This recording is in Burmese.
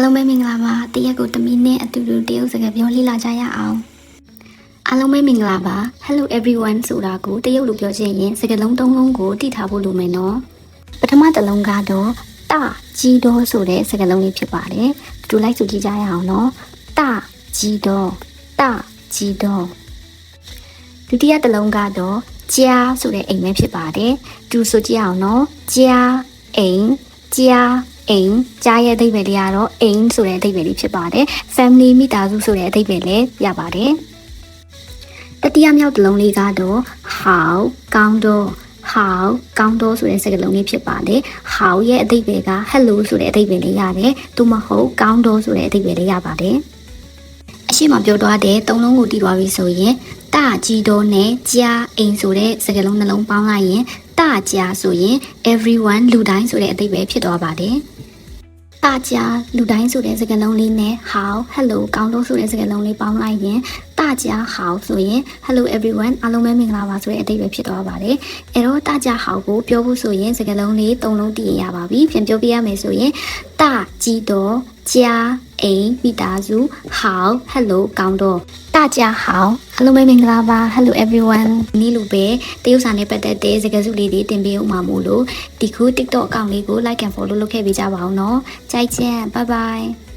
အားလုံးပဲမင်္ဂလာပါတရက်ကိုတမီနဲ့အတူတူတရုတ်စကားပြောလေ့လာကြရအောင်အားလုံးပဲမင်္ဂလာပါ Hello everyone ဆိုတာကိုတရုတ်လိုပြောချင်ရင်စကားလုံးသုံးလုံးကိုတည်ထားဖို့လိုမယ်နော်ပထမတစ်လုံးကတော့တကြီးတော့ဆိုတဲ့စကားလုံးလေးဖြစ်ပါတယ်တူလိုက်ဆိုကြည့်ကြရအောင်နော်တကြီးတော့ဒုတိယတစ်လုံးကတော့ကြားဆိုတဲ့အိမ်ပဲဖြစ်ပါတယ်တူဆိုကြည့်အောင်နော်ကြားအိမ်ကြားရဲ့အဓိပ္ပာယ်လေးကတော့အိမ်ဆိုတဲ့အဓိပ္ပာယ်လေးဖြစ်ပါတယ် family မိသားစုဆိုတဲ့အဓိပ္ပာယ်လေးရပါတယ်တတိယမြောက်တစ်လုံးလေးကတော့好ကောင်းတော့ဆိုတဲ့စကားလုံးလေးဖြစ်ပါတယ်好ရဲ့အဓိပ္ပာယ်က hello ဆိုတဲ့အဓိပ္ပာယ်လေးရတယ်သို့မဟုတ်ကောင်းတော့ဆိုတဲ့အဓိပ္ပာယ်လေးရပါတယ်အရှိမပြောသွားတဲ့သုံးလုံးကိုတည်သွားပြီဆိုရင်တကြီးတော့နဲ့ကြားအိမ်ဆိုတဲ့စကားလုံးနှလုံးပေါင်းလိုက်ရင်တကြားဆိုရင် everyone လူတိုင်းဆိုတဲ့အဓိပ္ပာယ်ဖြစ်သွားပါတယ်တကြားလူတိုင်းဆိုတဲ့စကားလုံးလေးနဲ့ how hello ကောင်းတော့ဆိုတဲ့စကားလုံးလေးပေါင်းလိုက်ရင်တကြား how ဆိုရင် hello everyone အားလုံးပဲမင်္ဂလာပါဆိုတဲ့အဓိပ္ပာယ်ဖြစ်သွားပါတယ်အဲ့တော့တကြား how ကိုပြောဖို့ဆိုရင်စကားလုံးလေး၃လုံးတည်ရင်ရပါပြီပြန်ပြောပြရမယ်ဆိုရင်တကြီးတော့ကြားအိမ်မိသားစု how hello ကောင်းတော့大家好အားလုံးပဲမင်္ဂလာပါ hello everyone ဒီလိုပဲတရုတ်စာနဲ့ပတ်သက်တဲ့စကားစုလေးတွေတင်ပေးဦးမှာမို့လို့ဒီခု TikTok အကောင့်လေးကို like and follow လုပ်ခဲ့ပေးကြပါအောင်နော်ကြိုက်ကြ bye bye